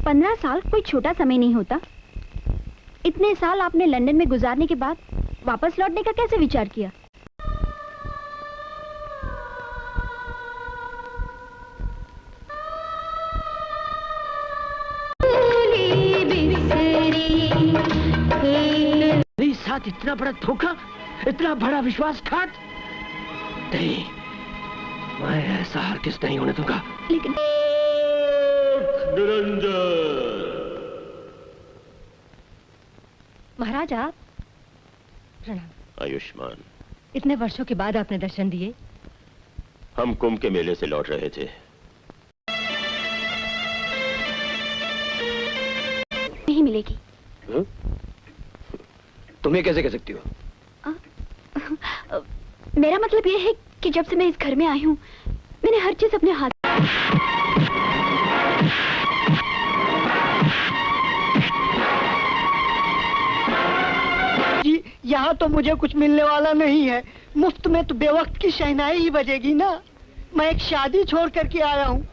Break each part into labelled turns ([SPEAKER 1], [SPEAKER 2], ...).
[SPEAKER 1] 15 साल कोई छोटा समय नहीं होता। इतने साल आपने लंदन में गुजारने के बाद वापस लौटने का कैसे विचार किया?
[SPEAKER 2] मेरे साथ इतना बड़ा धोखा, इतना बड़ा विश्वासघात, नहीं, मैं ऐसा हरगिज़ नहीं होने दूंगा।
[SPEAKER 1] लेकिन
[SPEAKER 3] महाराज आप प्रणाम।
[SPEAKER 4] आयुष्मान,
[SPEAKER 3] इतने वर्षों के बाद आपने दर्शन दिए।
[SPEAKER 4] हम कुंभ के मेले से लौट रहे थे।
[SPEAKER 1] नहीं मिलेगी।
[SPEAKER 2] तुम्हें कैसे कह सकती हो?
[SPEAKER 1] मेरा मतलब यह है कि जब से मैं इस घर में आई हूँ, मैंने हर चीज अपने हाथ।
[SPEAKER 5] जी, यहाँ तो मुझे कुछ मिलने वाला नहीं है। मुफ्त में तो बेवक्त की शहनाई ही बजेगी ना। मैं एक शादी छोड़ करके आया हूँ।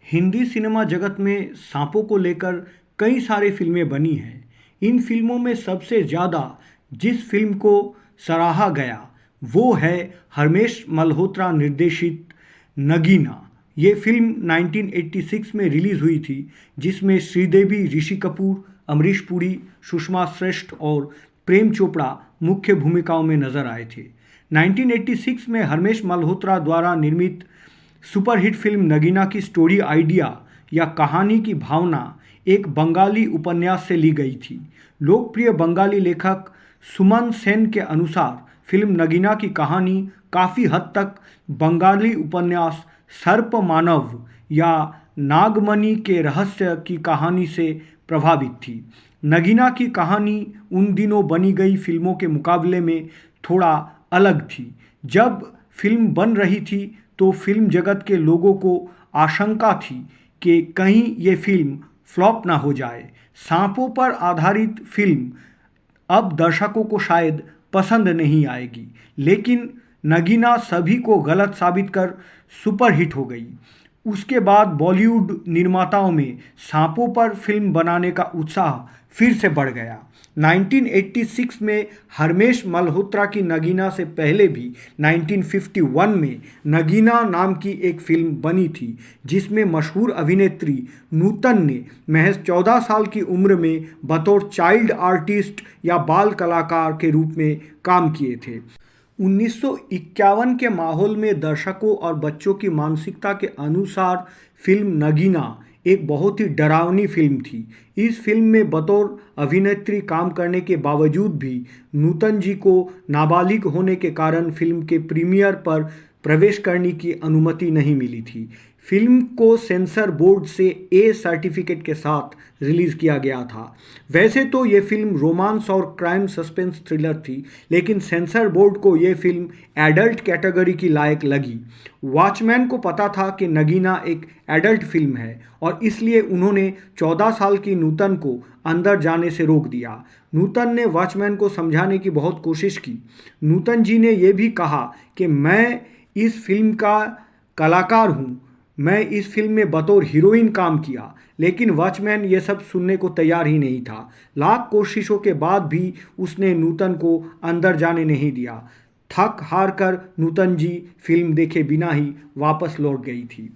[SPEAKER 6] हिंदी सिनेमा जगत में सांपों को लेकर कई सारी फिल्में बनी हैं। इन फिल्मों में सबसे ज़्यादा जिस फिल्म को सराहा गया वो है हरमेश मल्होत्रा निर्देशित नगीना। ये फिल्म 1986 में रिलीज़ हुई थी, जिसमें श्रीदेवी, ऋषि कपूर, अमरीश पुरी, सुषमा श्रेष्ठ और प्रेम चोपड़ा मुख्य भूमिकाओं में नजर आए थे। 1986 में हरमेश मल्होत्रा द्वारा निर्मित सुपरहिट फिल्म नगीना की स्टोरी आइडिया या कहानी की भावना एक बंगाली उपन्यास से ली गई थी। लोकप्रिय बंगाली लेखक सुमन सेन के अनुसार फिल्म नगीना की कहानी काफ़ी हद तक बंगाली उपन्यास सर्पमानव या नागमणि के रहस्य की कहानी से प्रभावित थी। नगीना की कहानी उन दिनों बनी गई फिल्मों के मुकाबले में थोड़ा अलग थी। जब फिल्म बन रही थी तो फिल्म जगत के लोगों को आशंका थी कि कहीं ये फिल्म फ्लॉप ना हो जाए। सांपों पर आधारित फिल्म अब दर्शकों को शायद पसंद नहीं आएगी, लेकिन नगीना सभी को गलत साबित कर सुपरहिट हो गई। उसके बाद बॉलीवुड निर्माताओं में सांपों पर फिल्म बनाने का उत्साह फिर से बढ़ गया। 1986 में हरमेश मल्होत्रा की नगीना से पहले भी 1951 में नगीना नाम की एक फिल्म बनी थी, जिसमें मशहूर अभिनेत्री नूतन ने महज 14 साल की उम्र में बतौर चाइल्ड आर्टिस्ट या बाल कलाकार के रूप में काम किए थे। 1951 के माहौल में दर्शकों और बच्चों की मानसिकता के अनुसार फिल्म नगीना एक बहुत ही डरावनी फिल्म थी। इस फिल्म में बतौर अभिनेत्री काम करने के बावजूद भी नूतन जी को नाबालिग होने के कारण फिल्म के प्रीमियर पर प्रवेश करने की अनुमति नहीं मिली थी। फिल्म को सेंसर बोर्ड से ए सर्टिफिकेट के साथ रिलीज़ किया गया था। वैसे तो ये फिल्म रोमांस और क्राइम सस्पेंस थ्रिलर थी, लेकिन सेंसर बोर्ड को ये फिल्म एडल्ट कैटेगरी की लायक लगी। वॉचमैन को पता था कि नगीना एक एडल्ट फिल्म है और इसलिए उन्होंने 14 साल की नूतन को अंदर जाने से रोक दिया। नूतन ने वॉचमैन को समझाने की बहुत कोशिश की। नूतन जी ने यह भी कहा कि मैं इस फिल्म का कलाकार हूँ, मैं इस फिल्म में बतौर हीरोइन काम किया, लेकिन वॉचमैन ये सब सुनने को तैयार ही नहीं था। लाख कोशिशों के बाद भी उसने नूतन को अंदर जाने नहीं दिया। थक हार कर नूतन जी फिल्म देखे बिना ही वापस लौट गई थी।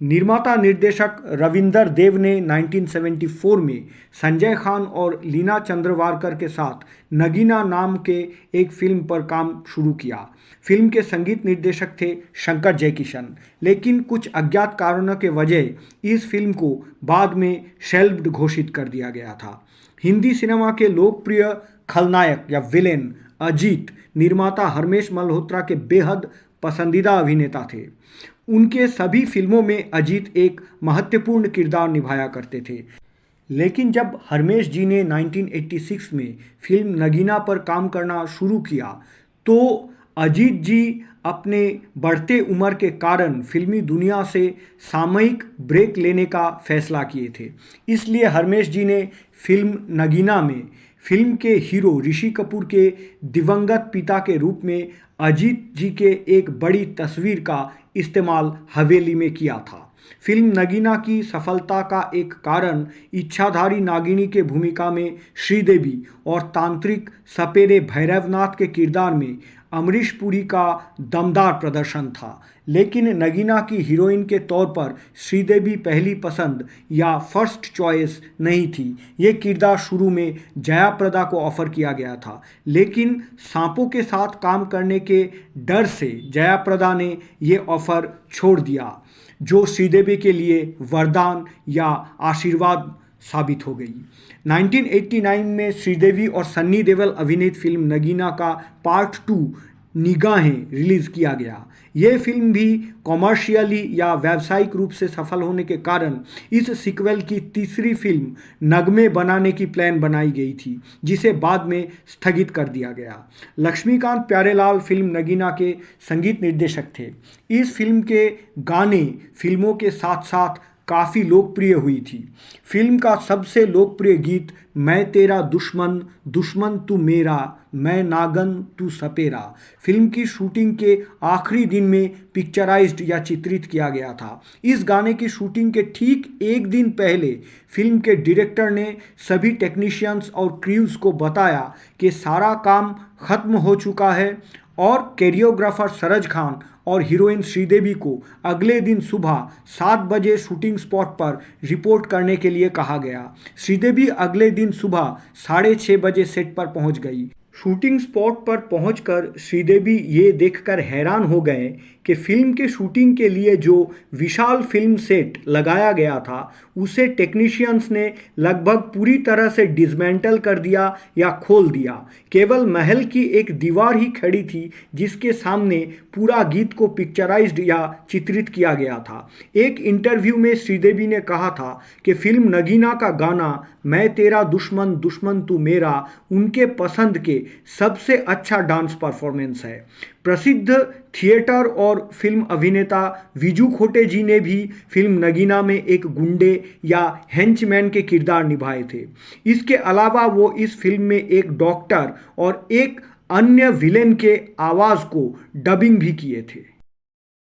[SPEAKER 6] निर्माता निर्देशक रविंदर देव ने 1974 में संजय खान और लीना चंद्रवारकर के साथ नगीना नाम के एक फिल्म पर काम शुरू किया। फिल्म के संगीत निर्देशक थे शंकर जयकिशन, लेकिन कुछ अज्ञात कारणों के वजह इस फिल्म को बाद में शेल्व्ड घोषित कर दिया गया था। हिंदी सिनेमा के लोकप्रिय खलनायक या विलेन अजीत निर्माता हरमेश मल्होत्रा के बेहद पसंदीदा अभिनेता थे। उनके सभी फिल्मों में अजीत एक महत्वपूर्ण किरदार निभाया करते थे, लेकिन जब हरमेश जी ने 1986 में फिल्म नगीना पर काम करना शुरू किया तो अजीत जी अपने बढ़ते उम्र के कारण फिल्मी दुनिया से सामयिक ब्रेक लेने का फैसला किए थे। इसलिए हरमेश जी ने फिल्म नगीना में फिल्म के हीरो ऋषि कपूर के दिवंगत पिता के रूप में अजीत जी के एक बड़ी तस्वीर का इस्तेमाल हवेली में किया था। फिल्म नगीना की सफलता का एक कारण इच्छाधारी नागिनी के भूमिका में श्रीदेवी और तांत्रिक सपेरे भैरवनाथ के किरदार में अमरीश पुरी का दमदार प्रदर्शन था। लेकिन नगीना की हीरोइन के तौर पर श्रीदेवी पहली पसंद या फर्स्ट चॉइस नहीं थी। ये किरदार शुरू में जया प्रदा को ऑफर किया गया था, लेकिन सांपों के साथ काम करने के डर से जया प्रदा ने ये ऑफर छोड़ दिया, जो श्रीदेवी के लिए वरदान या आशीर्वाद साबित हो गई। 1989 में श्रीदेवी और सन्नी देओल अभिनीत फिल्म नगीना का पार्ट 2 निगाहें रिलीज किया गया। यह फिल्म भी कॉमर्शियली या व्यावसायिक रूप से सफल होने के कारण इस सीक्वल की तीसरी फिल्म नगमे बनाने की प्लान बनाई गई थी, जिसे बाद में स्थगित कर दिया गया। लक्ष्मीकांत प्यारेलाल फिल्म नगीना के संगीत निर्देशक थे। इस फिल्म के गाने फिल्मों के साथ साथ काफ़ी लोकप्रिय हुई थी। फिल्म का सबसे लोकप्रिय गीत मैं तेरा दुश्मन दुश्मन तू मेरा, मैं नागन तू सपेरा फिल्म की शूटिंग के आखिरी दिन में पिक्चराइज्ड या चित्रित किया गया था। इस गाने की शूटिंग के ठीक एक दिन पहले फिल्म के डायरेक्टर ने सभी टेक्नीशियंस और क्रूज को बताया कि सारा काम खत्म हो चुका है और कोरियोग्राफर सरज खान और हीरोइन श्रीदेवी को अगले दिन सुबह 7 बजे शूटिंग स्पॉट पर रिपोर्ट करने के लिए कहा गया। श्रीदेवी अगले दिन सुबह 6:30 बजे सेट पर पहुंच गई। शूटिंग स्पॉट पर पहुंचकर श्रीदेवी ये देखकर हैरान हो गए कि फिल्म के शूटिंग के लिए जो विशाल फिल्म सेट लगाया गया था उसे टेक्नीशियंस ने लगभग पूरी तरह से डिसमेंटल कर दिया या खोल दिया। केवल महल की एक दीवार ही खड़ी थी जिसके सामने पूरा गीत को पिक्चराइज्ड या चित्रित किया गया था। एक इंटरव्यू में श्रीदेवी ने कहा था कि फिल्म नगीना का गाना मैं तेरा दुश्मन दुश्मन तू मेरा उनके पसंद के सबसे अच्छा डांस परफॉर्मेंस है। प्रसिद्ध थिएटर और फिल्म अभिनेता विजू खोटे जी ने भी फिल्म नगीना में एक गुंडे या हेंचमैन के किरदार निभाए थे। इसके अलावा वो इस फिल्म में एक डॉक्टर और एक अन्य विलेन के आवाज़ को डबिंग भी किए थे।